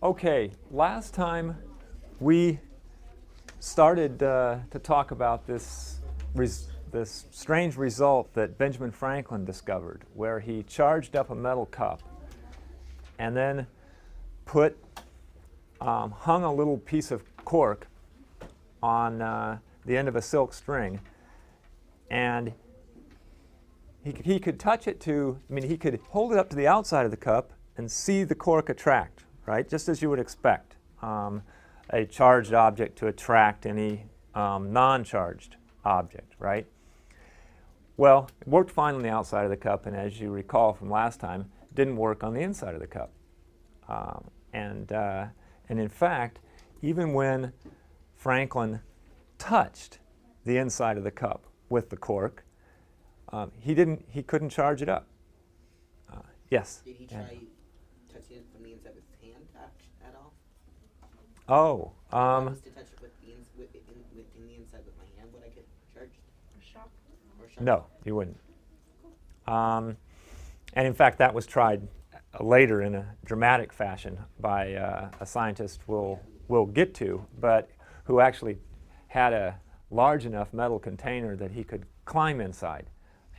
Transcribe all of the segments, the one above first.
Okay, last time we started to talk about this strange result that Benjamin Franklin discovered, where he charged up a metal cup and then hung a little piece of cork on the end of a silk string, and he could touch it he could hold it up to the outside of the cup and see the cork attract, right? Just as you would expect a charged object to attract any non-charged object, right? Well, it worked fine on the outside of the cup, and as you recall from last time, it didn't work on the inside of the cup. And in fact, even when Franklin touched the inside of the cup with the cork, he couldn't charge it up. Yes? Did he try touching it from the inside with his hand at all? Oh. If I was to touch it within the inside with my hand, would I get charged? Or shock? No, you wouldn't. And in fact, that was tried later in a dramatic fashion by a scientist we'll get to, but who actually had a large enough metal container that he could climb inside.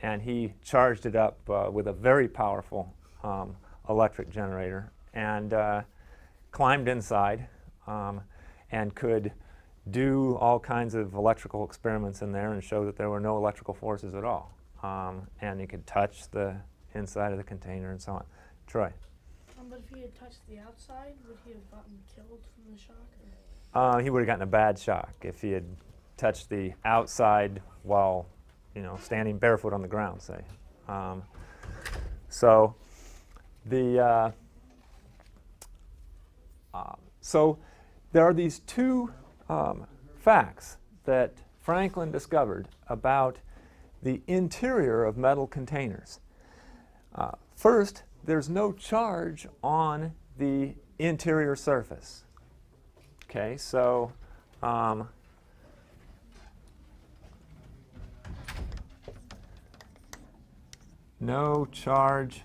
And he charged it up with a very powerful electric generator and climbed inside and could do all kinds of electrical experiments in there and show that there were no electrical forces at all. And he could touch the inside of the container and so on. Troy? But if he had touched the outside, would he have gotten killed from the shock? He would have gotten a bad shock if he had touched the outside while standing barefoot on the ground, say. So there are these two facts that Franklin discovered about the interior of metal containers. First, there's no charge on the interior surface. Okay, so no charge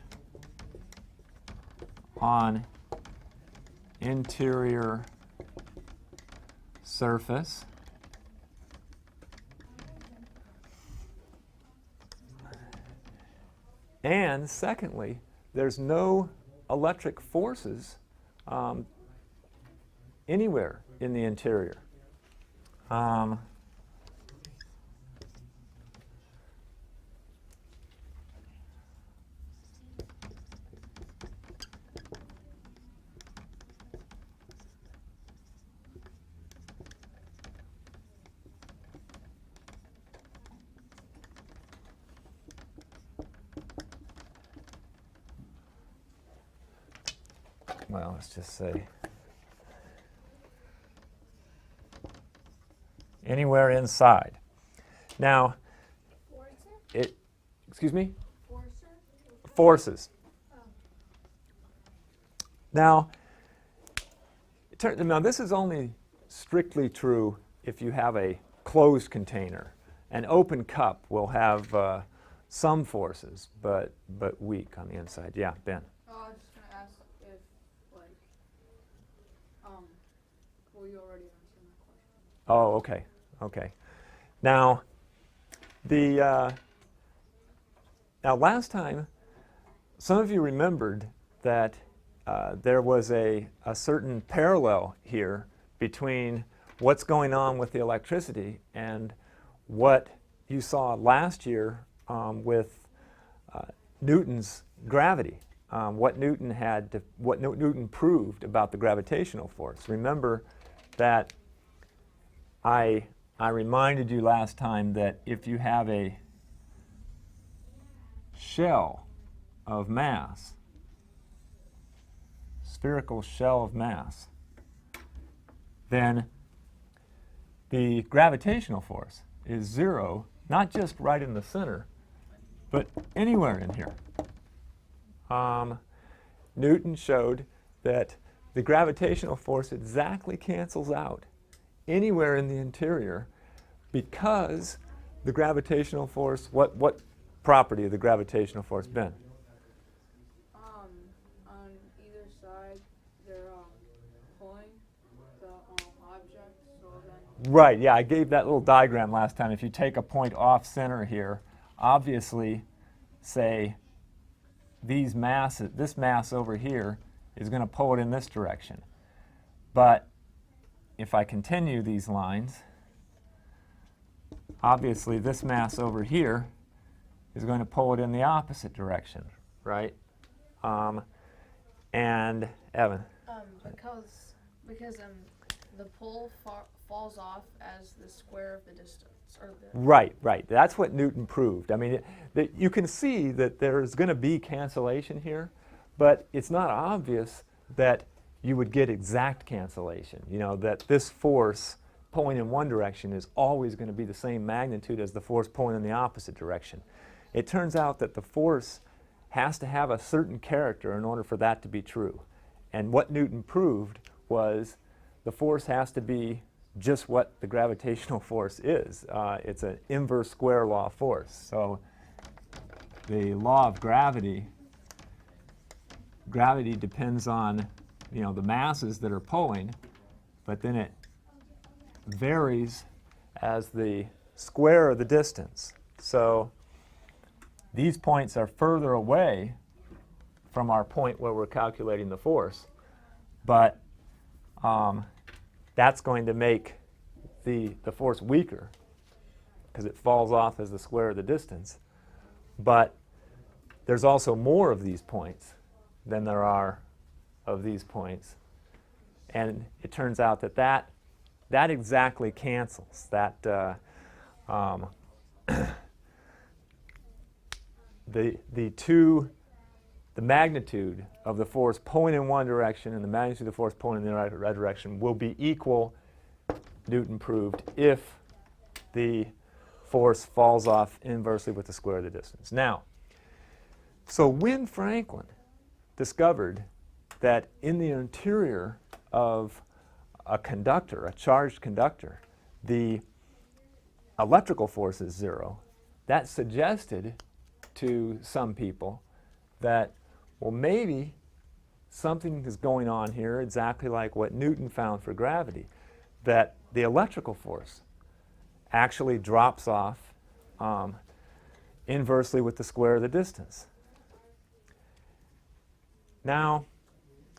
on interior surface. And secondly, there's no electric forces anywhere in the interior. Well, let's just say anywhere inside. Now, excuse me? Forces. Now, this is only strictly true if you have a closed container. An open cup will have some forces, but weak on the inside. Yeah, Ben? I was just going to ask if, well, you already answered my question. Oh, okay. Now, now last time, some of you remembered that there was a certain parallel here between what's going on with the electricity and what you saw last year with Newton's gravity. What Newton proved about the gravitational force. Remember that I reminded you last time that if you have a shell of mass, spherical shell of mass, then the gravitational force is zero, not just right in the center, but anywhere in here. Newton showed that the gravitational force exactly cancels out anywhere in the interior because the gravitational force, what property of the gravitational force, Ben? On either side, they're pulling the object, so then Right, yeah, I gave that little diagram last time. If you take a point off center here, obviously, say, these masses, this mass over here is going to pull it in this direction. But if I continue these lines, obviously this mass over here is going to pull it in the opposite direction, right? And Evan? Because the pole falls off as the square of the distance, or the Right, right. That's what Newton proved. I mean, you can see that there's going to be cancellation here, but it's not obvious that you would get exact cancellation. You know, that this force pulling in one direction is always going to be the same magnitude as the force pulling in the opposite direction. It turns out that the force has to have a certain character in order for that to be true. And what Newton proved was the force has to be just what the gravitational force is. It's an inverse square law of force. So the law of gravity depends on, you know, the masses that are pulling, but then it varies as the square of the distance. So these points are further away from our point where we're calculating the force, but that's going to make the force weaker because it falls off as the square of the distance. But there's also more of these points than there are of these points. And it turns out that that exactly cancels. That the magnitude of the force pulling in one direction and the magnitude of the force pulling in the right direction will be equal, Newton proved, if the force falls off inversely with the square of the distance. Now, so when Franklin discovered that in the interior of a conductor, a charged conductor, the electrical force is zero, that suggested to some people that, well, maybe something is going on here exactly like what Newton found for gravity, that the electrical force actually drops off inversely with the square of the distance. Now,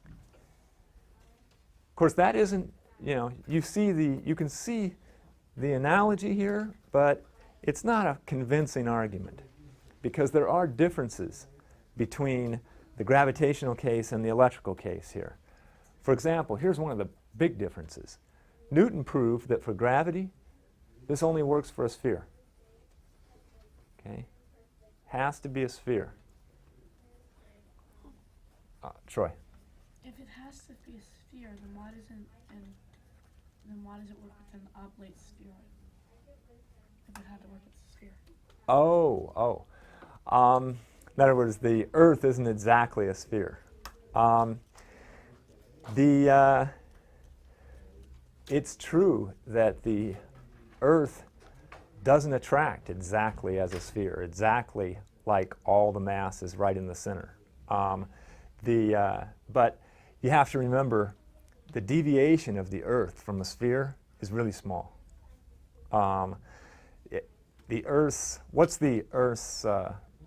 of course, that isn't, you know, you can see the analogy here, but it's not a convincing argument because there are differences between the gravitational case and the electrical case here. For example, here's one of the big differences. Newton proved that for gravity, this only works for a sphere. Okay? Has to be a sphere. Troy. If it has to be a sphere, then why does it work with an oblate sphere? If it had to work with a sphere. In other words, the Earth isn't exactly a sphere. It's true that the Earth doesn't attract exactly as a sphere, exactly like all the mass is right in the center. But you have to remember the deviation of the Earth from a sphere is really small. What's the Earth's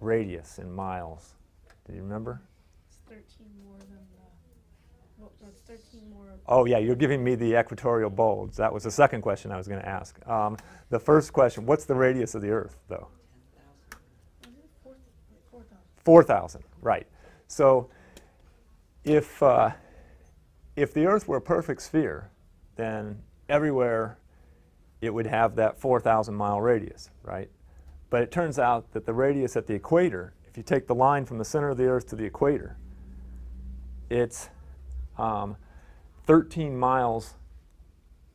radius in miles? Do you remember? It's 13 more than it's 13 more. Oh yeah, you're giving me the equatorial bulge. That was the second question I was going to ask. The first question, what's the radius of the Earth, though? 10,000. 4,000. 4,000, right. So if the Earth were a perfect sphere, then everywhere it would have that 4,000-mile radius, right? But it turns out that the radius at the equator, if you take the line from the center of the Earth to the equator, it's 13 miles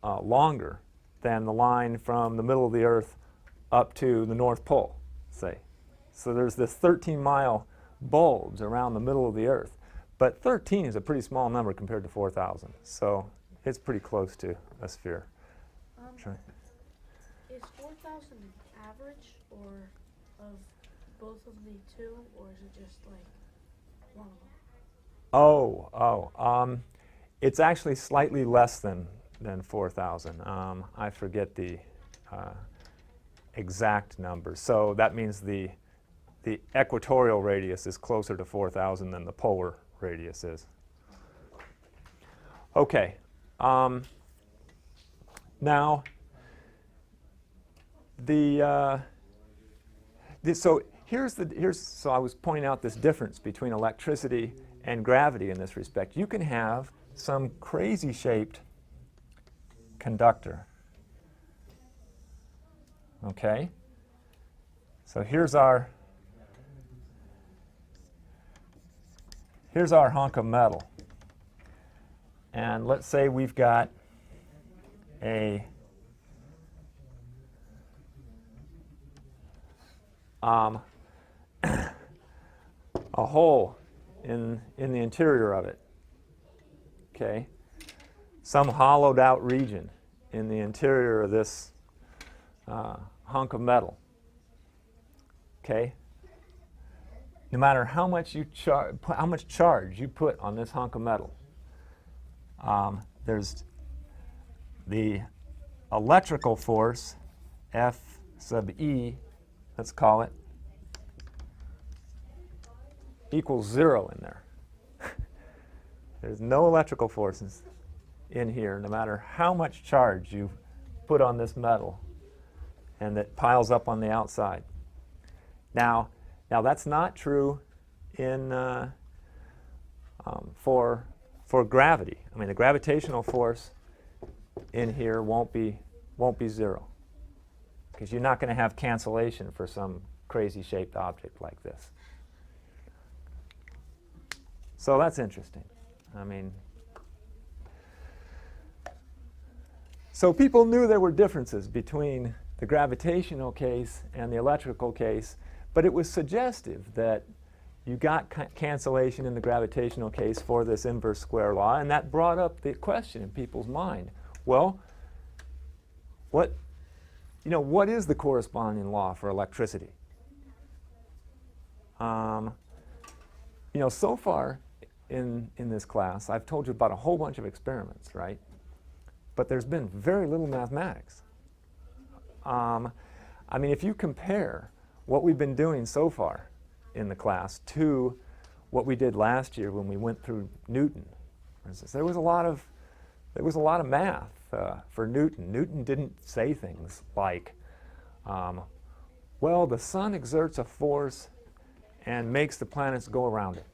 longer than the line from the middle of the Earth up to the North Pole, say. So there's this 13-mile bulge around the middle of the Earth. But 13 is a pretty small number compared to 4,000. So it's pretty close to a sphere. Sure. Is 4,000 average or of both of the two, or is it just like one of them? It's actually slightly less than 4,000. I forget the exact number. So that means the equatorial radius is closer to 4,000 than the polar radius is. Okay. Now, so so I was pointing out this difference between electricity and gravity in this respect. You can have some crazy shaped conductor. Okay? So here's our hunk of metal. And let's say we've got a hole in the interior of it. Okay? Some hollowed out region in the interior of this hunk of metal. Okay? No matter how much charge you put on this hunk of metal, there's the electrical force, F sub E, let's call it, equals 0 in there. There's no electrical forces in here, no matter how much charge you put on this metal and that piles up on the outside. Now that's not true in for gravity. I mean, the gravitational force in here won't be 0, because you're not going to have cancellation for some crazy shaped object like this. So that's interesting. I mean, so people knew there were differences between the gravitational case and the electrical case, but it was suggestive that you got cancellation in the gravitational case for this inverse square law, and that brought up the question in people's mind. Well, what is the corresponding law for electricity? So far in this class, I've told you about a whole bunch of experiments, right? But there's been very little mathematics. I mean, if you compare what we've been doing so far in the class to what we did last year when we went through Newton, for instance, there was a lot of math for Newton. Newton didn't say things like, well, the sun exerts a force and makes the planets go around it.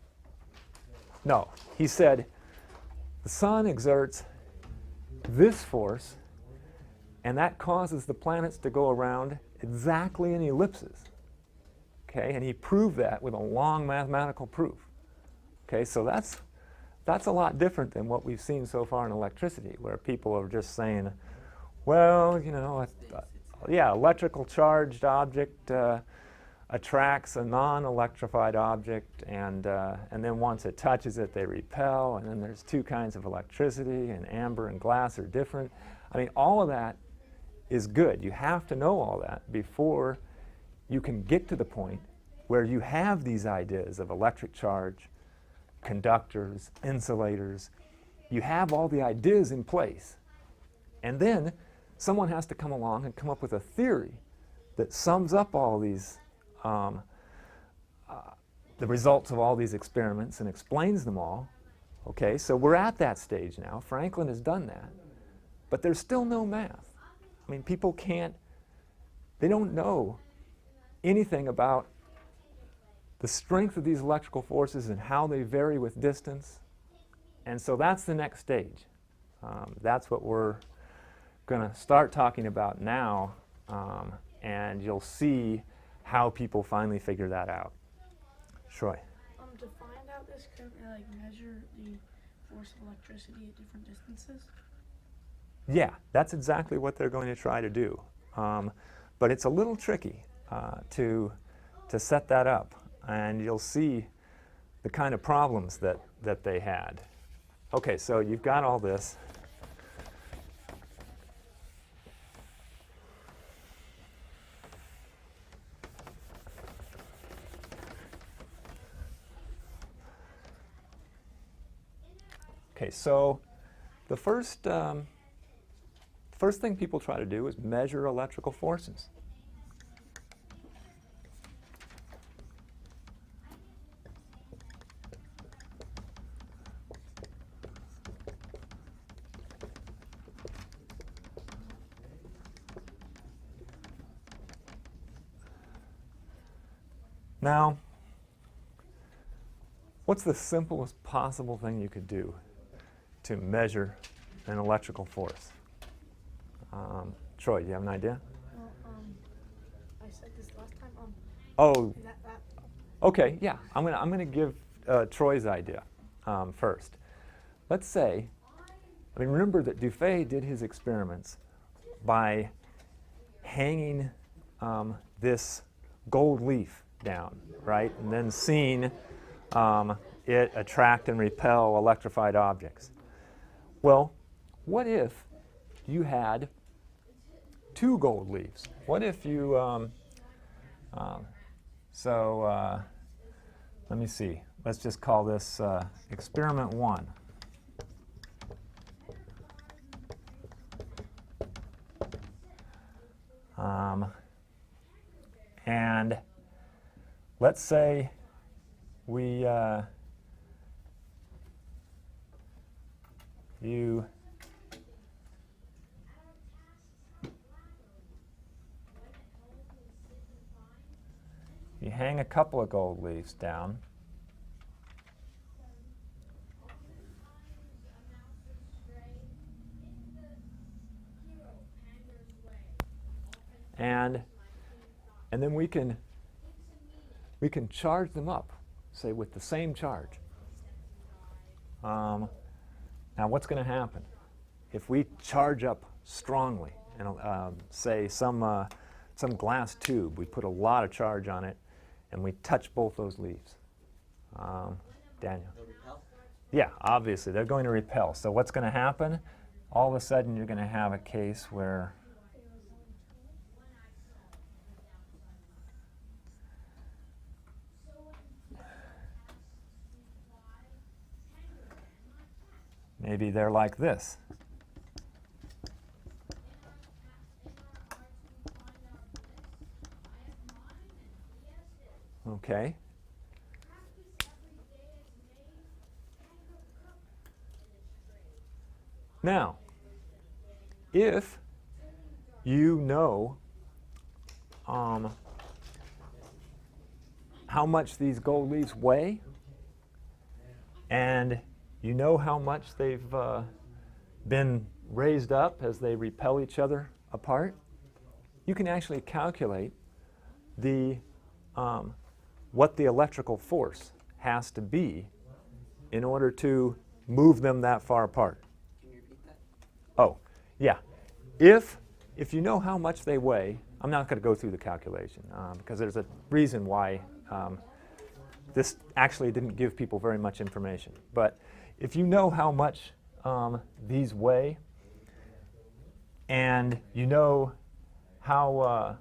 No, he said the sun exerts this force, and that causes the planets to go around exactly in ellipses. Okay, and he proved that with a long mathematical proof. Okay, so that's a lot different than what we've seen so far in electricity, where people are just saying, well, electrical charged object attracts a non-electrified object, and then once it touches it, they repel, and then there's two kinds of electricity, and amber and glass are different. I mean, all of that is good. You have to know all that before you can get to the point where you have these ideas of electric charge, conductors, insulators. You have all the ideas in place. And then someone has to come along and come up with a theory that sums up all these, the results of all these experiments and explains them all. Okay, so we're at that stage now. Franklin has done that. But there's still no math. I mean, people they don't know anything about the strength of these electrical forces and how they vary with distance. And so that's the next stage. That's what we're going to start talking about now, and you'll see how people finally figure that out. Troy. To find out this, can we measure the force of electricity at different distances? Yeah, that's exactly what they're going to try to do. But it's a little tricky to set that up, and you'll see the kind of problems that they had. Okay, so you've got all this. Okay, so the first thing people try to do is measure electrical forces. Now, what's the simplest possible thing you could do to measure an electrical force? Troy, do you have an idea? Well, I said this last time. Oh, That okay, yeah. I'm gonna give Troy's idea first. Let's say, I mean, remember that Dufay did his experiments by hanging this gold leaf down, right? And then seeing it attract and repel electrified objects. Well, what if you had 2 gold leaves? What if you, let me see. Let's just call this experiment 1. And let's say we you hang a couple of gold leaves down, and then we can charge them up, say with the same charge. Now what's going to happen if we charge up strongly and say some glass tube, we put a lot of charge on it and we touch both those leaves? Daniel? They'll repel? Yeah, obviously they're going to repel. So what's going to happen? All of a sudden you're going to have a case where maybe they're like this. Okay. Now, if you know how much these gold leaves weigh, and you know how much they've been raised up as they repel each other apart, you can actually calculate the what the electrical force has to be in order to move them that far apart. Can you repeat that? Oh, yeah. If you know how much they weigh, I'm not going to go through the calculation because there's a reason why this actually didn't give people very much information. But if you know how much these weigh, and you know how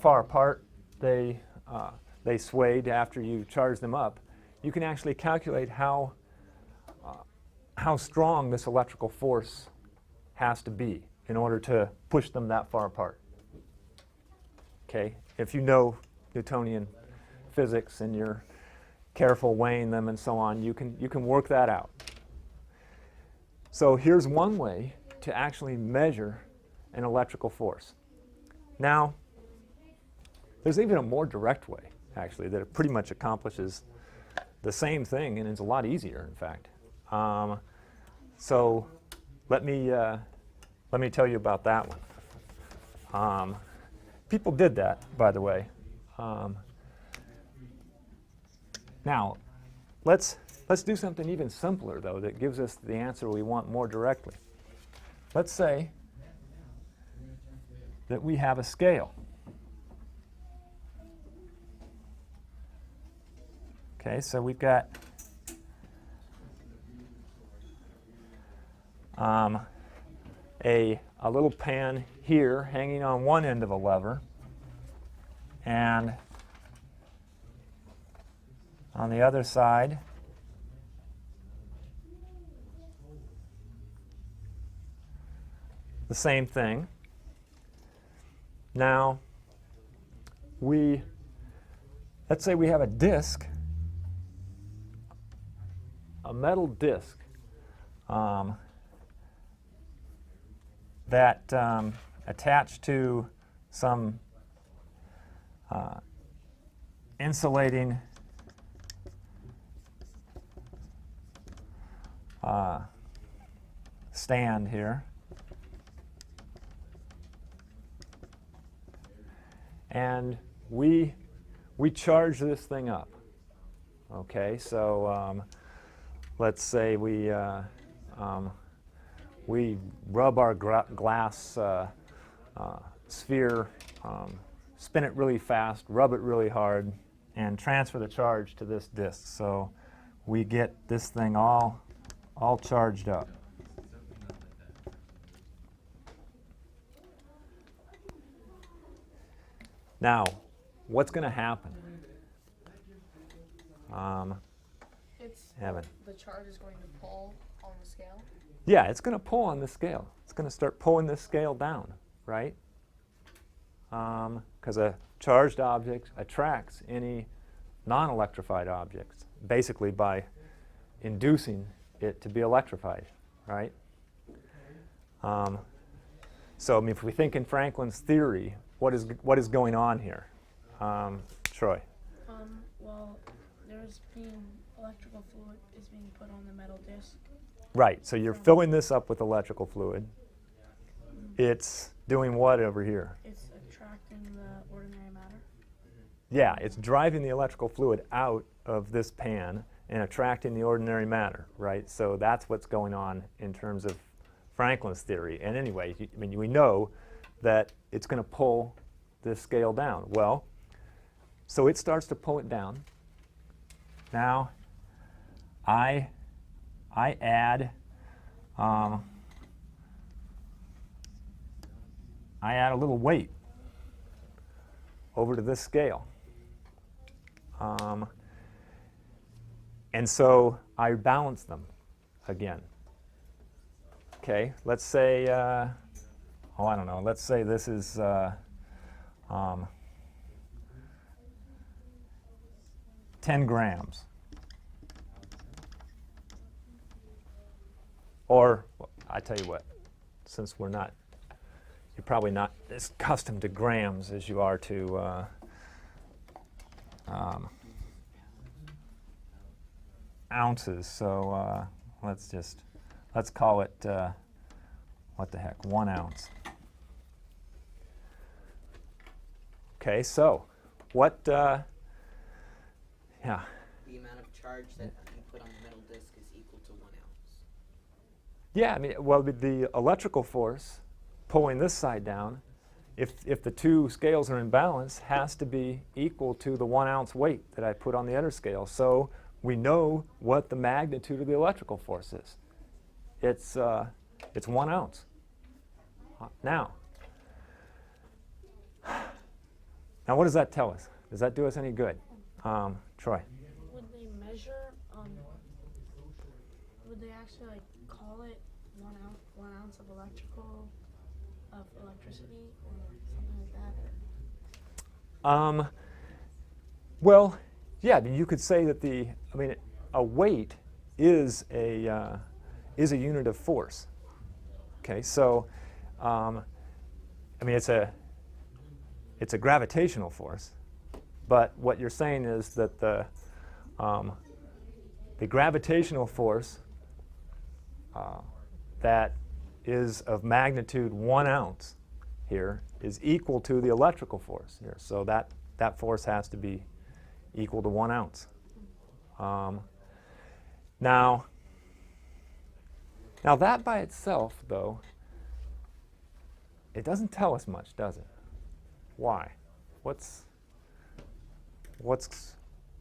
far apart they swayed after you charged them up, you can actually calculate how strong this electrical force has to be in order to push them that far apart. Okay, if you know Newtonian physics and you're careful weighing them and so on, you can work that out. So here's one way to actually measure an electrical force. Now, there's even a more direct way, actually, that it pretty much accomplishes the same thing, and it's a lot easier, in fact. So let me tell you about that one. People did that, by the way. Now, let's do something even simpler, though, that gives us the answer we want more directly. Let's say that we have a scale. Okay, so we've got a little pan here hanging on one end of a lever, and on the other side the same thing. Now, let's say we have a disc, a metal disc, that attached to some insulating stand here. And we charge this thing up. Okay, so let's say we rub our glass sphere, spin it really fast, rub it really hard, and transfer the charge to this disc. So we get this thing all charged up. Now, what's going to happen? Evan. The charge is going to pull on the scale? Yeah, it's going to pull on this scale. It's going to start pulling this scale down, right? Because a charged object attracts any non-electrified objects, basically by inducing it to be electrified, right? So I mean, if we think in Franklin's theory, what is going on here? Troy? Well, there's being electrical fluid is being put on the metal disc. Right, so you're filling this up with electrical fluid. It's doing what over here? It's attracting the ordinary matter. Yeah, it's driving the electrical fluid out of this pan and attracting the ordinary matter, right? So that's what's going on in terms of Franklin's theory. And anyway, I mean, we know that it's going to pull this scale down. Well, so it starts to pull it down. Now, I add a little weight over to this scale. And so I balance them again. Okay, let's say, I don't know, let's say this is 10 grams. Or, well, I tell you what, since you're probably not as accustomed to grams as you are to ounces, so let's call it, what the heck, 1 ounce. Okay, so what, yeah. The amount of charge that you put on the metal disc is equal to 1 ounce. Yeah, I mean, well, the electrical force pulling this side down, if the two scales are in balance, has to be equal to the 1 ounce weight that I put on the other scale. So we know what the magnitude of the electrical force is. It's 1 ounce. Now, what does that tell us? Does that do us any good? Troy? Would they measure, would they actually like call it 1 ounce of electricity or something like that? Well, yeah, I mean, you could say that a weight is a unit of force. Okay, so, I mean, it's a gravitational force, but what you're saying is that the gravitational force that is of magnitude 1 ounce here is equal to the electrical force here. So that force has to be equal to 1 ounce. Now that by itself, though, it doesn't tell us much, does it? Why? What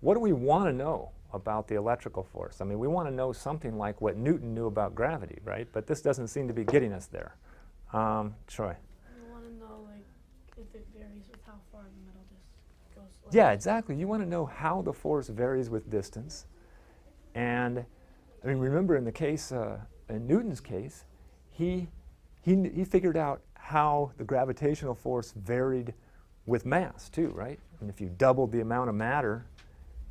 do we want to know about the electrical force? I mean, we want to know something like what Newton knew about gravity, right? But this doesn't seem to be getting us there. Troy? You want to know like if it varies with how far the metal disc goes. Like, Yeah, exactly. You want to know how the force varies with distance. And I mean, remember in the case, in Newton's case, he he figured out how the gravitational force varied with mass too, right? And if you doubled the amount of matter,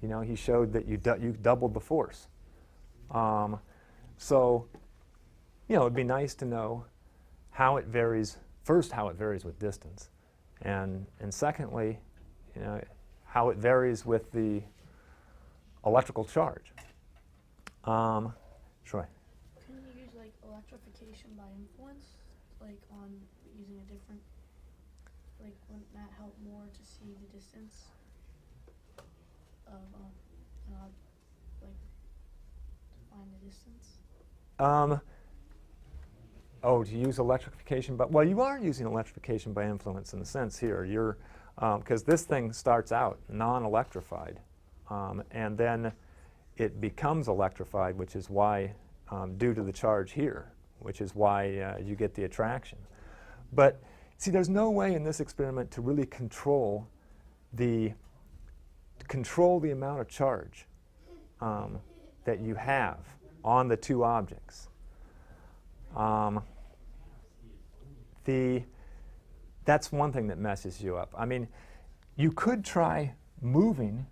you know, he showed that you doubled the force. So, you know, it'd be nice to know how it varies, first how it varies with distance, and secondly, you know, how it varies with the electrical charge. Troy. Can you use like electrification by influence, like on using a different, like wouldn't that help more to see the distance of, like to find the distance? Oh, to use electrification, but well, you are using electrification by influence in a sense here. You're because this thing starts out non-electrified, and then it becomes electrified, which is why, due to the charge here, which is why you get the attraction. But see, there's no way in this experiment to really control the amount of charge that you have on the two objects. That's one thing that messes you up. I mean, you could try moving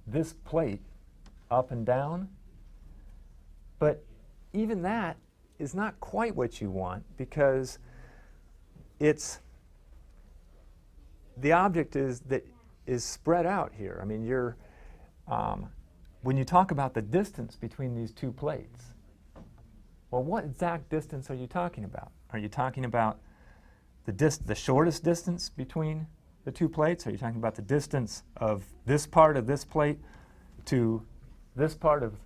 this plate up and down, but even that is not quite what you want, because the object is spread out here. I mean, when you talk about the distance between these two plates, well, what exact distance are you talking about? Are you talking about the shortest distance between the two plates? Are you talking about the distance of this part of this plate to this part of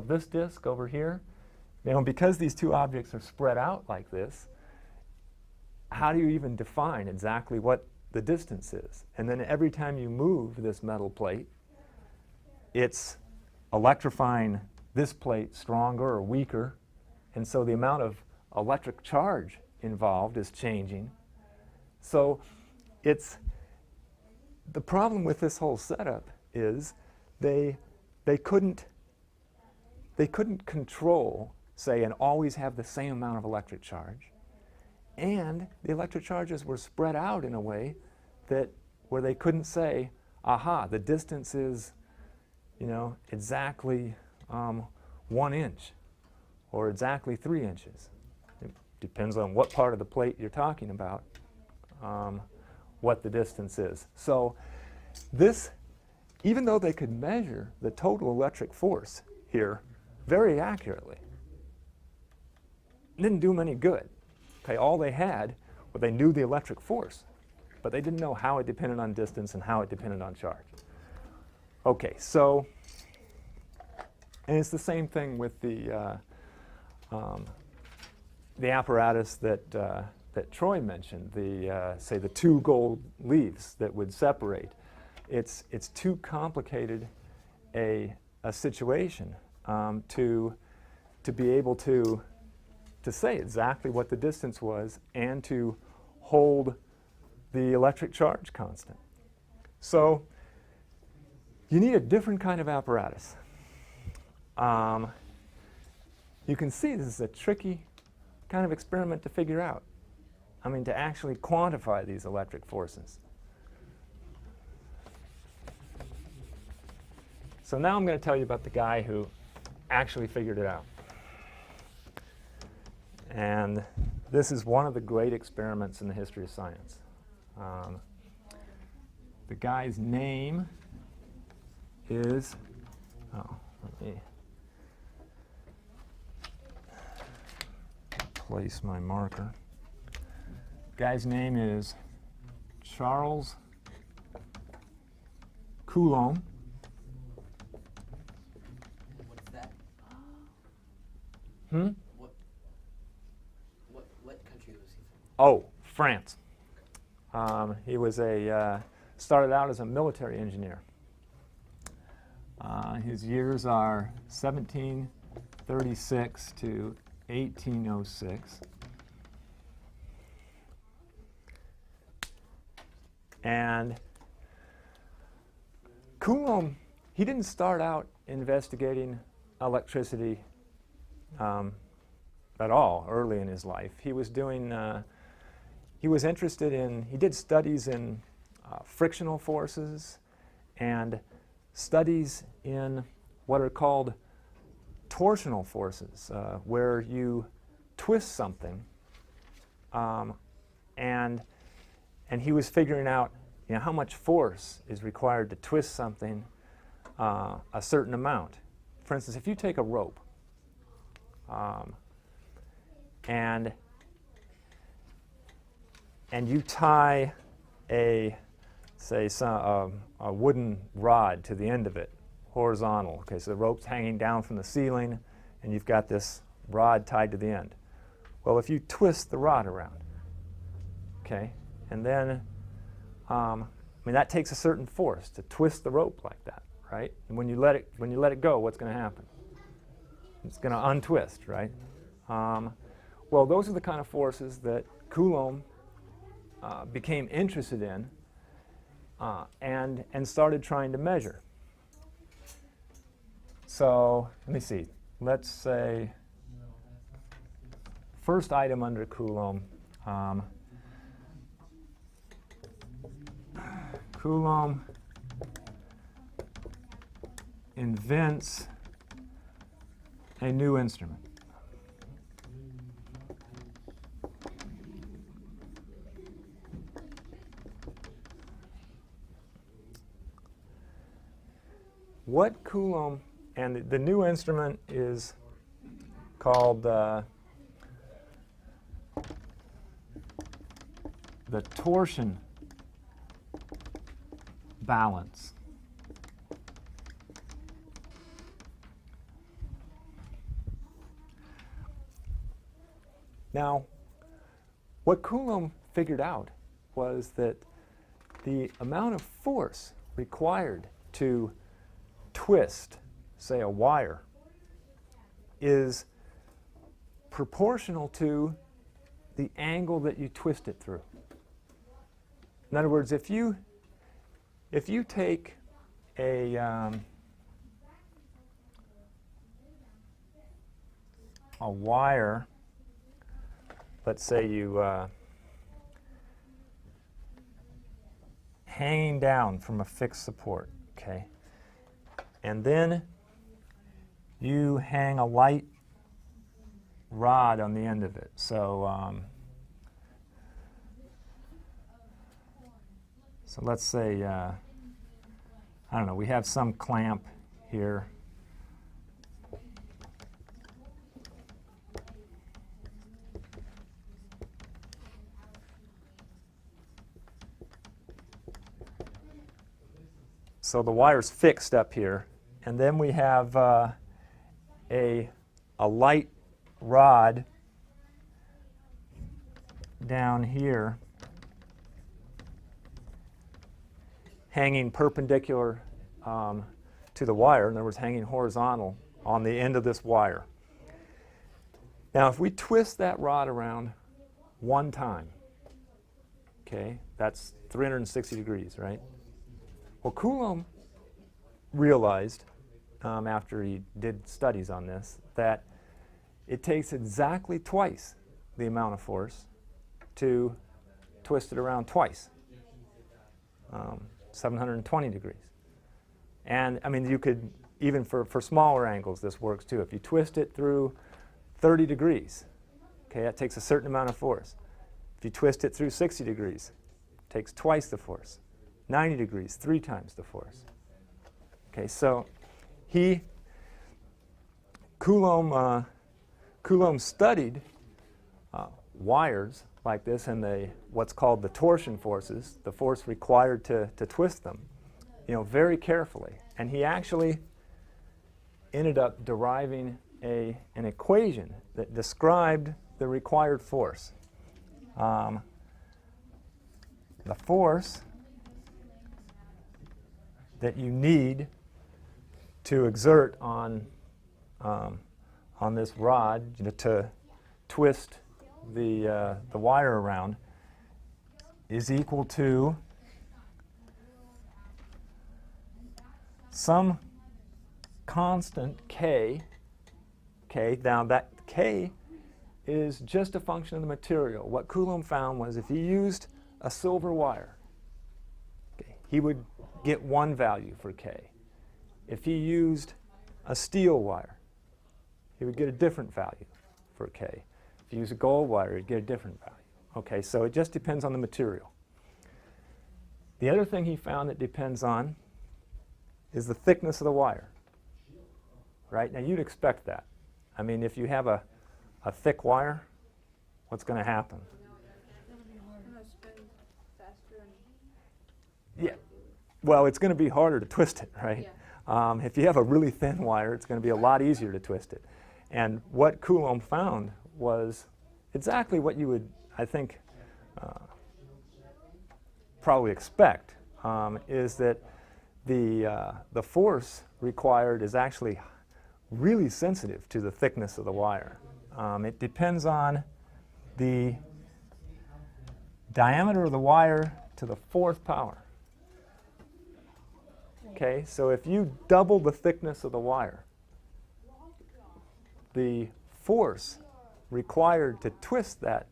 this disk over here? You know, because these two objects are spread out like this, how do you even define exactly what the distance is? And then every time you move this metal plate, it's electrifying this plate stronger or weaker, and so the amount of electric charge involved is changing. So the problem with this whole setup is they couldn't control, say, and always have the same amount of electric charge, and the electric charges were spread out in a way where they couldn't say, aha, the distance is, you know, exactly 1 inch or exactly 3 inches. It depends on what part of the plate you're talking about, what the distance is. So this, even though they could measure the total electric force here very accurately, didn't do them any good. Okay, all they had, well, they knew the electric force, but they didn't know how it depended on distance and how it depended on charge. Okay, so, and it's the same thing with the apparatus that Troy mentioned, say the two gold leaves that would separate. It's too complicated a situation to be able to say exactly what the distance was and to hold the electric charge constant. So you need a different kind of apparatus. You can see this is a tricky kind of experiment to figure out. I mean, to actually quantify these electric forces. So now I'm going to tell you about the guy who actually figured it out. And this is one of the great experiments in the history of science. The guy's name is, let me place my marker. Guy's name is Charles Coulomb. What's that? What country was he from? Oh, France. He was started out as a military engineer. His years are 1736 to 1806. And Coulomb, he didn't start out investigating electricity at all early in his life. He was doing, he was interested in, he did studies in frictional forces and studies in what are called torsional forces, where you twist something, and he was figuring out, you know, how much force is required to twist something a certain amount. For instance, if you take a rope and you tie a wooden rod to the end of it, horizontal. Okay, so the rope's hanging down from the ceiling, and you've got this rod tied to the end. Well, if you twist the rod around, okay, and then, I mean, that takes a certain force to twist the rope like that, right? And when you let it go, what's going to happen? It's going to untwist, right? Well, those are the kind of forces that Coulomb became interested in and started trying to measure. So let me see. Let's say first item under Coulomb. Coulomb invents a new instrument. What Coulomb, and the new instrument is called the torsion balance. Now, what Coulomb figured out was that the amount of force required to twist, say, a wire is proportional to the angle that you twist it through. In other words, if you take a wire, let's say you hanging down from a fixed support, okay, and then you hang a light rod on the end of it. So so let's say, I don't know, we have some clamp here. So the wire's fixed up here, and then we have a light rod down here hanging perpendicular to the wire, in other words, hanging horizontal on the end of this wire. Now, if we twist that rod around one time, okay, that's 360 degrees, right? Well, Coulomb realized, after he did studies on this, that it takes exactly twice the amount of force to twist it around twice, 720 degrees. And, I mean, you could, even for smaller angles, this works too. If you twist it through 30 degrees, okay, that takes a certain amount of force. If you twist it through 60 degrees, it takes twice the force. 90 degrees, 3 times the force. Okay, so Coulomb studied wires like this and what's called the torsion forces, the force required to twist them, you know, very carefully. And he actually ended up deriving an equation that described the required force. The force that you need to exert on this rod, you know, to twist the wire around is equal to some constant K. Okay, now that K is just a function of the material. What Coulomb found was if he used a silver wire, okay, he would get one value for K. If he used a steel wire, he would get a different value for K. If you use a gold wire, you'd get a different value. Okay, so it just depends on the material. The other thing he found that depends on is the thickness of the wire. Right? Now you'd expect that. I mean, if you have a thick wire, what's going to happen? Yeah. Well, it's going to be harder to twist it, right? If you have a really thin wire, it's going to be a lot easier to twist it. And what Coulomb found was exactly what you would, I think, probably expect, is that the force required is actually really sensitive to the thickness of the wire. It depends on the diameter of the wire to the 4th power. Okay, so if you double the thickness of the wire, the force required to twist that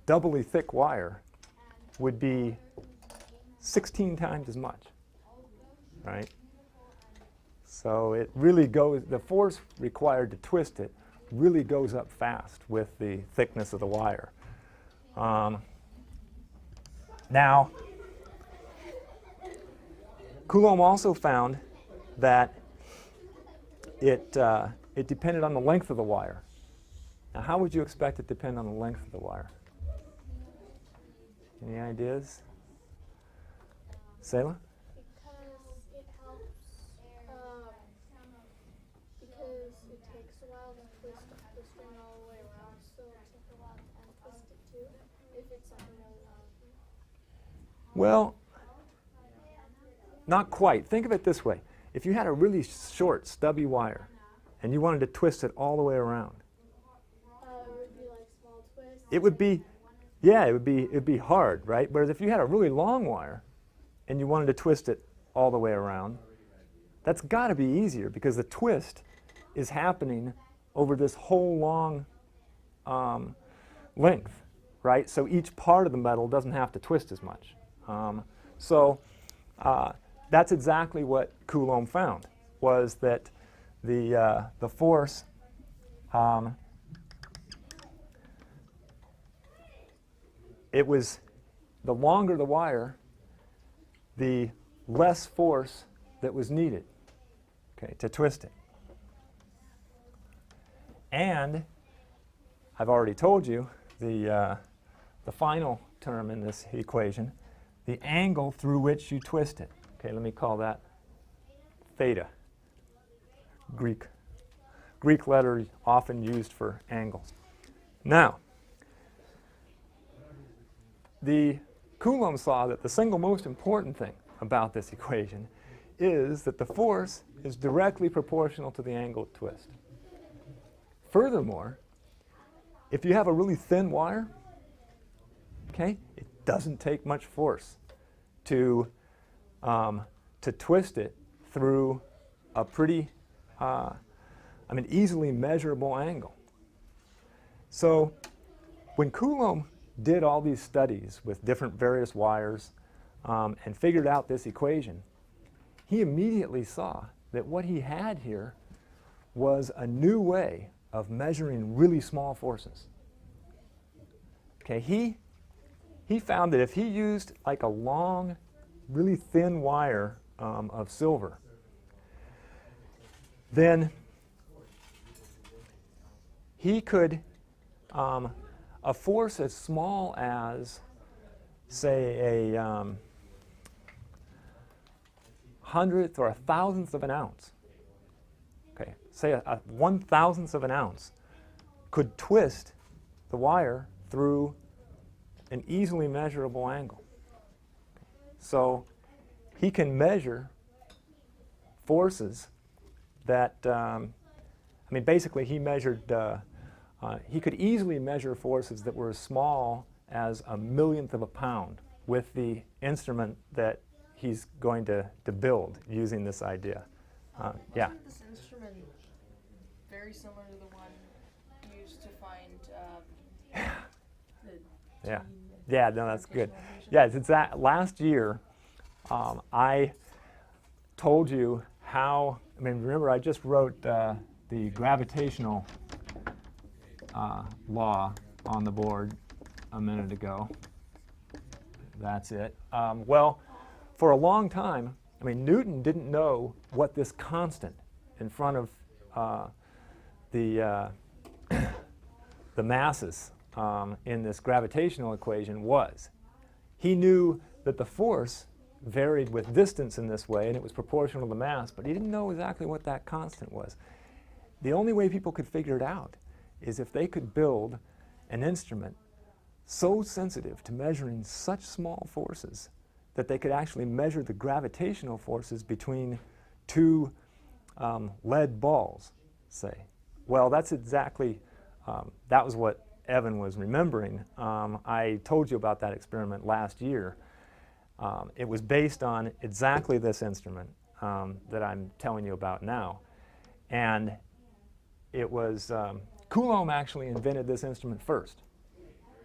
doubly thick wire would be 16 times as much, right? So it really goes, the force required to twist it really goes up fast with the thickness of the wire. Now, Coulomb also found that it depended on the length of the wire. Now, how would you expect it to depend on the length of the wire? Any ideas? Selah? Because it helps, because it takes a while to twist the string all the way around, so it takes a while to untwist it too, if it's something really long. Well, not quite. Think of it this way. If you had a really short, stubby wire, and you wanted to twist it all the way around, It would be like small twists. it would be, yeah, it'd be hard, right? Whereas if you had a really long wire, and you wanted to twist it all the way around, that's got to be easier because the twist is happening over this whole long length, right? So each part of the metal doesn't have to twist as much. That's exactly what Coulomb found, was that the force it was the longer the wire, the less force that was needed, okay, to twist it. And I've already told you the final term in this equation, the angle through which you twist it. Okay, let me call that theta, Greek letter often used for angles. Now, the Coulomb saw that the single most important thing about this equation is that the force is directly proportional to the angle of twist. Furthermore, if you have a really thin wire, okay, it doesn't take much force to twist it through a pretty, easily measurable angle. So when Coulomb did all these studies with different various wires and figured out this equation, he immediately saw that what he had here was a new way of measuring really small forces. Okay, he found that if he used like a long, really thin wire of silver, then he could, a force as small as, say, a 100th or a 1,000th of an ounce, okay, say a 1,000th of an ounce, could twist the wire through an easily measurable angle. So he can measure forces that, basically he measured, he could easily measure forces that were as small as a millionth of a pound with the instrument that he's going to build using this idea. Yeah. Wasn't this instrument very similar to the one used to find Yeah. Yeah, no, that's good. Yeah, it's that last year, I told you how, I mean, remember I just wrote the gravitational law on the board a minute ago. That's it. Well, for a long time, I mean, Newton didn't know what this constant in front of the masses in this gravitational equation was. He knew that the force varied with distance in this way, and it was proportional to the mass, but he didn't know exactly what that constant was. The only way people could figure it out is if they could build an instrument so sensitive to measuring such small forces that they could actually measure the gravitational forces between two lead balls, say. Well, that's exactly, that was what Evan was remembering. I told you about that experiment last year. It was based on exactly this instrument that I'm telling you about now. And it was, Coulomb actually invented this instrument first.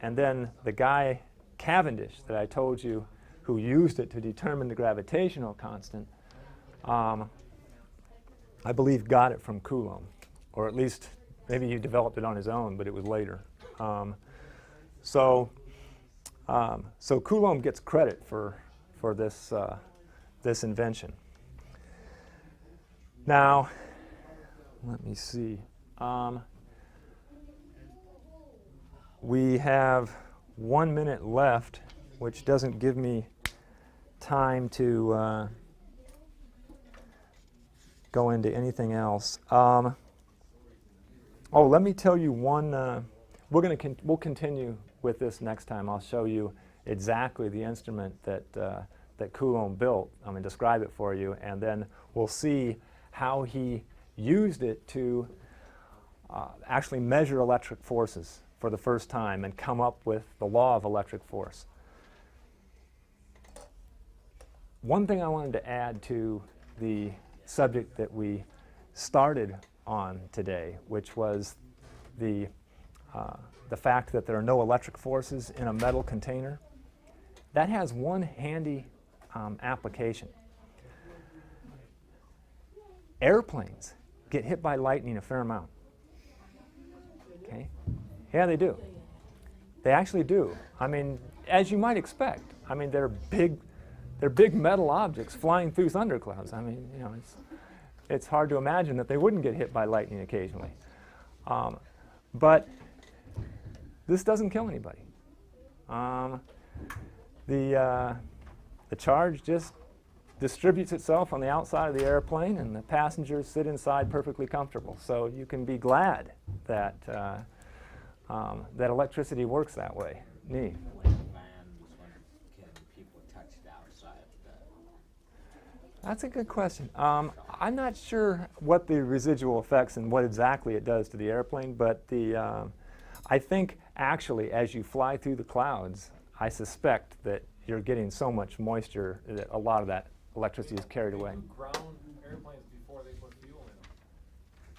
And then the guy, Cavendish, that I told you, who used it to determine the gravitational constant, I believe got it from Coulomb. Or at least, maybe he developed it on his own, but it was later. So Coulomb gets credit for this, this invention. Now, let me see. We have 1 minute left, which doesn't give me time to go into anything else. Oh, let me tell you one. We'll continue with this next time. I'll show you exactly the instrument that that Coulomb built. I'm going to describe it for you, and then we'll see how he used it to actually measure electric forces for the first time and come up with the law of electric force. One thing I wanted to add to the subject that we started on today, which was the fact that there are no electric forces in a metal container, that has one handy application. Airplanes get hit by lightning a fair amount. Okay? Yeah, they do. They actually do. I mean, as you might expect. I mean, they're big metal objects flying through thunderclouds. I mean, you know, it's hard to imagine that they wouldn't get hit by lightning occasionally. But this doesn't kill anybody. The charge just distributes itself on the outside of the airplane, and the passengers sit inside perfectly comfortable. So you can be glad that that electricity works that way. Neat. When it lands, can people touch the outside of the... That's a good question. I'm not sure what the residual effects and what exactly it does to the airplane, but I think actually as you fly through the clouds, I suspect that you're getting so much moisture that a lot of that electricity is carried away. Ground airplanes before they put fuel in them.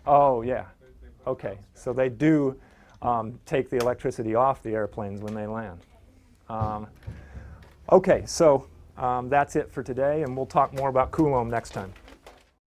Oh, yeah. They put Okay. So they do take the electricity off the airplanes when they land. Okay, so that's it for today, and we'll talk more about Coulomb next time.